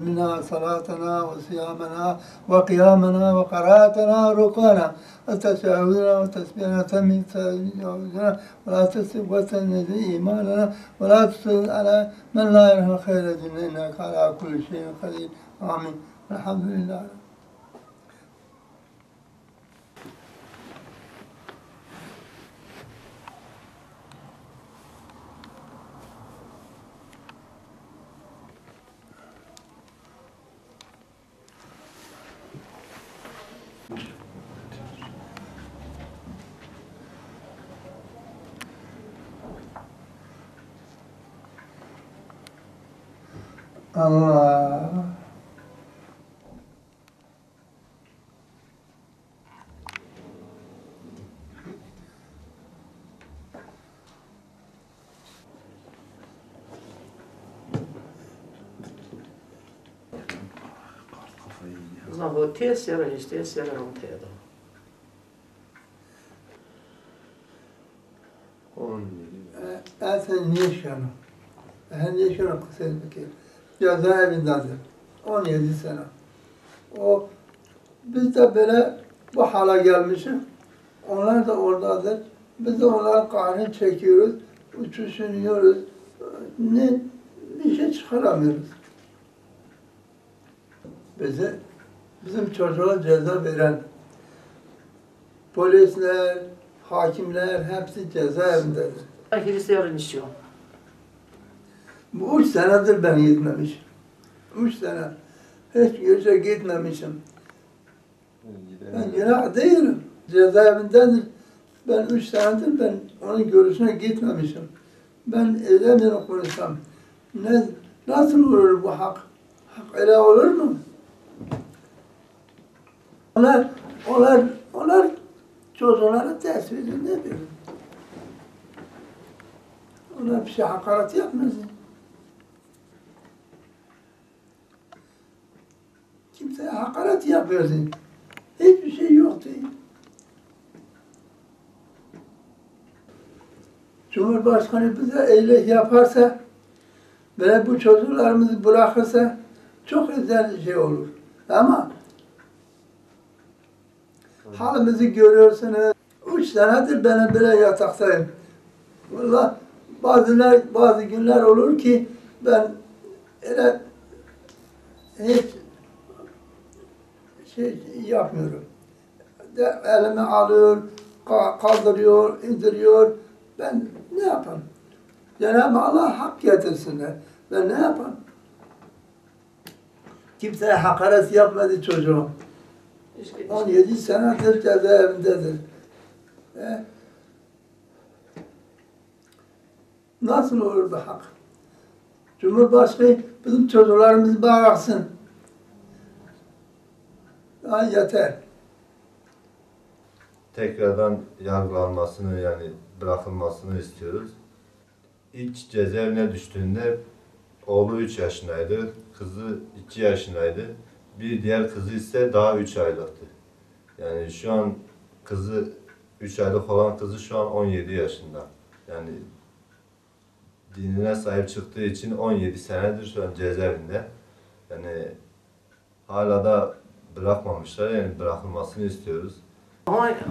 منا صلاتنا وصيامنا وقيامنا وقراءتنا وركوعنا وتشهدنا وتسبيحنا تمن تجاوزنا ولا تسب وتنزي إيماننا ولا تسل على من لا يرحم خير الدنيا إنك على كل شيء قدير آمين الحمد لله. Allah. Znowu tesera işte tesera onteda. 17. Sen niye şunu? Niye şunu kısayım ki? Cezaevindedir. 17 sene. Biz de böyle bu hala gelmişiz. Onlar da oradadır. Biz de onların kahrını çekiyoruz. Uçuşuyoruz. Bir şey çıkaramıyoruz. Bizim çocuğa ceza veren polisler, hakimler hepsi cezaevindedir. Hristiyan işiyor. Bu 3 senedir ben gitmemişim. 3 sene. Hiç yürüyüşe gitmemişim. Ben günah değilim. Cezaevindedir. Ben 3 senedir ben onun görüşüne gitmemişim. Ben edemiyorum konuşsam. Nasıl olur bu hak? Hak öyle olur mu? Onlar çocuklara tesbih ne diyor? Onlar bir şey hakaret yapmaz. Kimseye hakaret yapıyorsun. Hiçbir şey yoktu. Cumhurbaşkanı bize iyilik yaparsa, böyle bu çocuklarımızı bırakırsa çok güzel bir şey olur. Ama halimizi görüyorsunuz. 3 senedir ben böyle yataktayım. Vallahi bazı günler olur ki ben öyle hiç şey yapmıyorum. Elimi alıyor, kaldırıyor, indiriyor. Ben ne yapayım? Cenab-ı Allah hak getirsinler. Ben ne yapayım? Kimseye hakaret yapmadı çocuğum. 17 senedir cezaevindedir. Nasıl olur bu hak? Cumhurbaşkanı bizim çocuklarımızı bıraksın. Daha yeter. Tekrardan yargılanmasını yani bırakılmasını istiyoruz. İlk cezaevine düştüğünde oğlu 3 yaşındaydı, kızı 2 yaşındaydı. Bir diğer kızı ise daha 3 aylıktı. Yani şu an kızı 3 aylık olan kızı şu an 17 yaşında. Yani dinine sahip çıktığı için 17 senedir şu an cezaevinde. Yani hala da bırakmamışlar, yani bırakılmasını istiyoruz.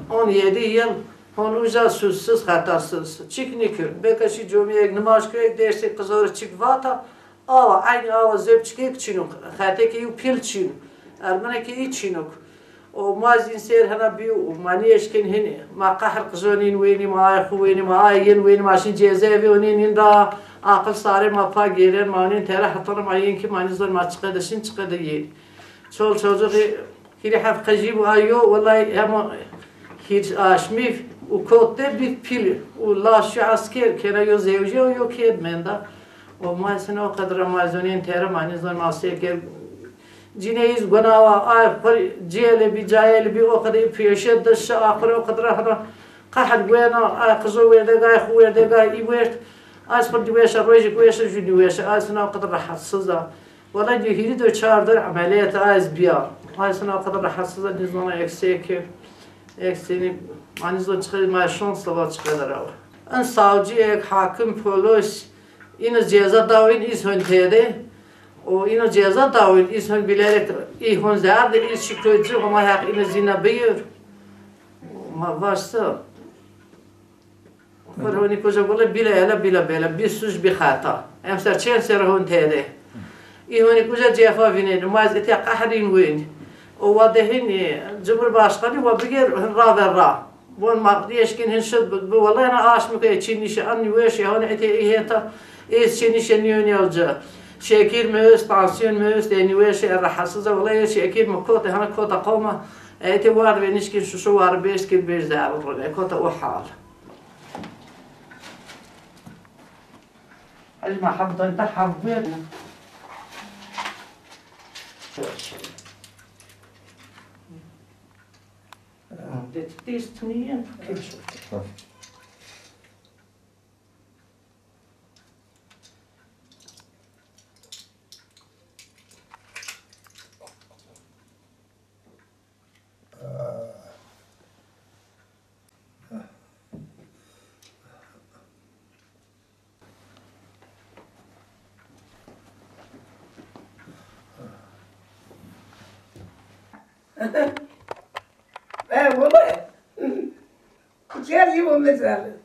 17 yıl honuca suçsuz, hatasız. Çıknikür. Bekaşı cumhuriyet namaz köyek dersi kızarı çıkvata. Aynı ava zep çıkık çinuk. Hateki yu pil çinuk. Ermeneki iyi çinuk. O mazin ser hana bir mani eşkin hin ma qahr qzonin veni ma ayxu veni ma ayin veni maşin cezaevi onin da akıl sarı ma pa gelen manin terah hatarım ayin ki manizdan ma çıkadışın çıkadı yin. Çol çocuk hili haf qajibu ayo vallahi hem hiç aşmif u kotte bir pil u la şu asker kena yo zevce o yo kedmenda o mazin o kadar mazonin terah manizdan ma seker Cineyiz günahı ay par cihele bir cahil bir o kadar piyşe dışa ahire o kadar hana kahad güena ay kızı verde gay verde gay ibert az par diveşe roji güveşe jüniveşe ay sana o kadar rahatsız da valla cihiri de çağırdır ameliyat az biya ay sana o kadar rahatsız da dizona ekseni manizlo çıkma şansla var çıkarlar ama en savcı ek hakim polis yine ceza davin iz höntede O ino ceza da oyun, insan bilerek ihon zerdi, ilişki koyucu ama hak ino zina büyür. Ama varsa, Kur'an-ı Koca böyle bile bir suç bir hata. Emser çen serhun tede. İhon-ı Koca cefa vinir, mazeti kahrin vin. O vadehin Cumhurbaşkanı ve biger ra. Bon maqdiyeşkin hinşid bu vallahi ana aşmı ki çinişe anni veş ya hani ete iheta es çinişe niyonelca. Şekil müs, tansiyon müs, deni veş rahatsızlığı vallahi şekil mukot hani kota qoma ete var ve nişkin şu var beşkin bir zarur kota o hal. Alma hafdan da hafbiyat. Dit is het niet in. والله كثير يوم مثال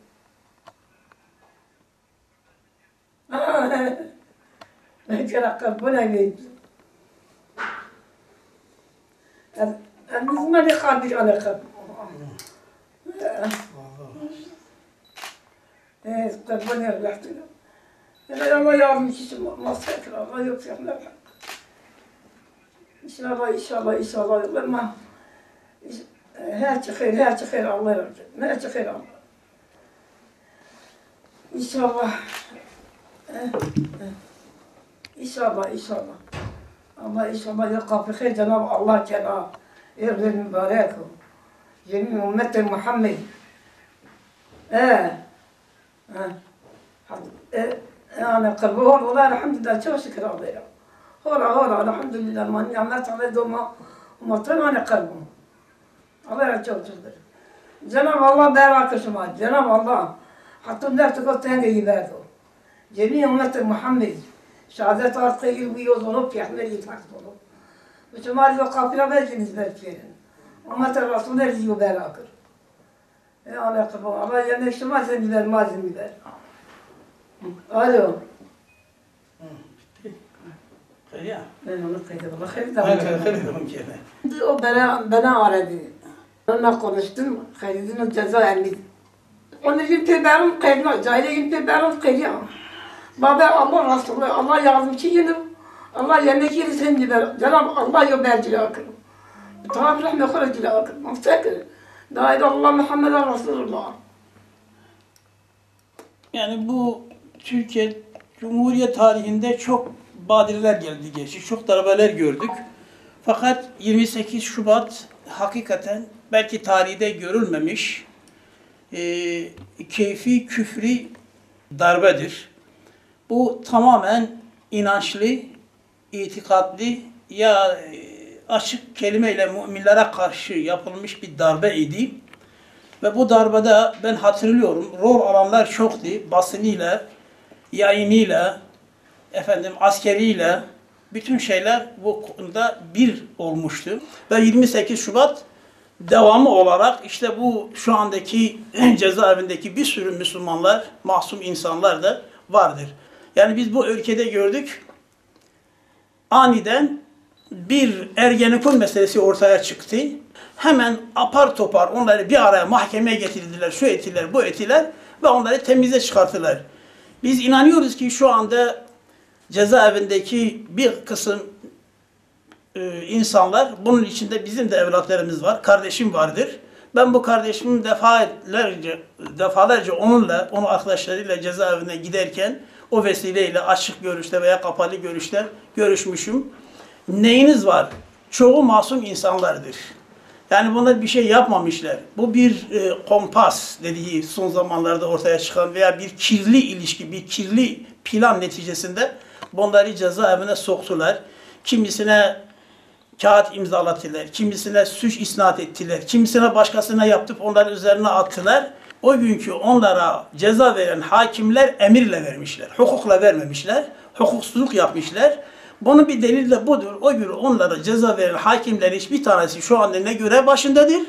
ترقب ولا يجي ما لي خابش على خب قبل رحت له الله يعلم شو ما سكر الله يغفر له إن شاء الله لما هات خير الله يرجع هات خير الله إن شاء الله الله إن شاء الله يلقى في خير جناب الله جناب يرضي المبارك جميع أمة محمد أنا قربه والله الحمد لله شو شكر الله هورا الحمد لله ما نعمت على دوما وما طلعنا قربه الله يرجع وجزاه جناب الله بارك شما جناب الله حتى النار تقول تاني يبادو جميع أمة محمد شهادات أرقي ويوزنوب في أحمد يتحسنوا وشما لو قافلة بيجنز بيجنز أمة الرسول الذي يبارك يا الله قربان الله يعني شما زنبال ما زنبال ألو خير أنا نقيد الله خير خير o bana aradı. Onunla konuştum. Hayırlı Cezayirli. Onu yüpeberim kaydı. Cahile yüpeberim kaydı. Baba Allah Resulü Allah yardımcı yine. Allah yemek yeri sen gibi. Cenab Allah yobercili akıl. Tabi rahme khuracili akıl. Maftakir. La ilahe illallah Muhammed Resulullah. Yani bu Türkiye Cumhuriyet tarihinde çok badireler geldi geçti. Çok darbeler gördük. Fakat 28 Şubat hakikaten belki tarihte görülmemiş keyfi küfri darbedir. Bu tamamen inançlı, itikadlı ya açık kelimeyle müminlere karşı yapılmış bir darbe idi. Ve bu darbede ben hatırlıyorum rol alanlar çoktu. Basınıyla, yayınıyla, askeriyle bütün şeyler bu konuda bir olmuştu. Ve 28 Şubat devamı olarak işte bu şu andaki cezaevindeki bir sürü Müslümanlar, masum insanlar da vardır. Yani biz bu ülkede gördük, aniden bir Ergenekon meselesi ortaya çıktı. Hemen apar topar onları bir araya mahkemeye getirdiler, şu ettiler, bu ettiler ve onları temize çıkarttılar. Biz inanıyoruz ki şu anda cezaevindeki bir kısım insanlar, bunun içinde bizim de evlatlarımız var, kardeşim vardır. Ben bu kardeşimin defalarca onunla, onun arkadaşlarıyla cezaevine giderken o vesileyle açık görüşte veya kapalı görüşte görüşmüşüm. Neyiniz var? Çoğu masum insanlardır. Yani bunlar bir şey yapmamışlar. Bu bir kompas dediği son zamanlarda ortaya çıkan veya bir kirli ilişki, bir kirli plan neticesinde bunları cezaevine soktular. Kimisine kağıt imzalattılar, kimisine suç isnat ettiler, kimisine başkasına yaptıp onların üzerine attılar. O günkü onlara ceza veren hakimler emirle vermişler, hukukla vermemişler, hukuksuzluk yapmışlar. Bunun bir delili de budur. O gün onlara ceza veren hakimlerin hiçbir tanesi şu anda ne görev başındadır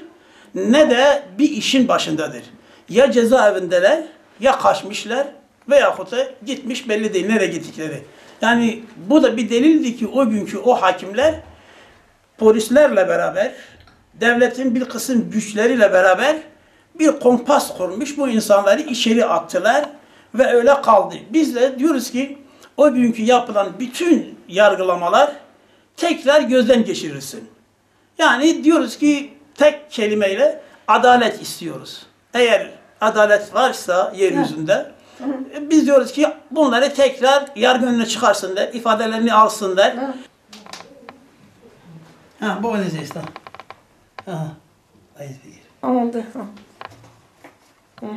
ne de bir işin başındadır. Ya cezaevindeler ya kaçmışlar veyahut da gitmiş belli değil nereye gittikleri. Yani bu da bir delildi ki o günkü o hakimler polislerle beraber, devletin bir kısım güçleriyle beraber bir kompas kurmuş. Bu insanları içeri attılar ve öyle kaldı. Biz de diyoruz ki o günkü yapılan bütün yargılamalar tekrar gözden geçirilsin. Yani diyoruz ki tek kelimeyle adalet istiyoruz. Eğer adalet varsa yeryüzünde biz diyoruz ki bunları tekrar yargı önüne çıkarsınlar, ifadelerini alsınlar. Ha, bu ne işte? Ha. Hayır. Oldu. Hı.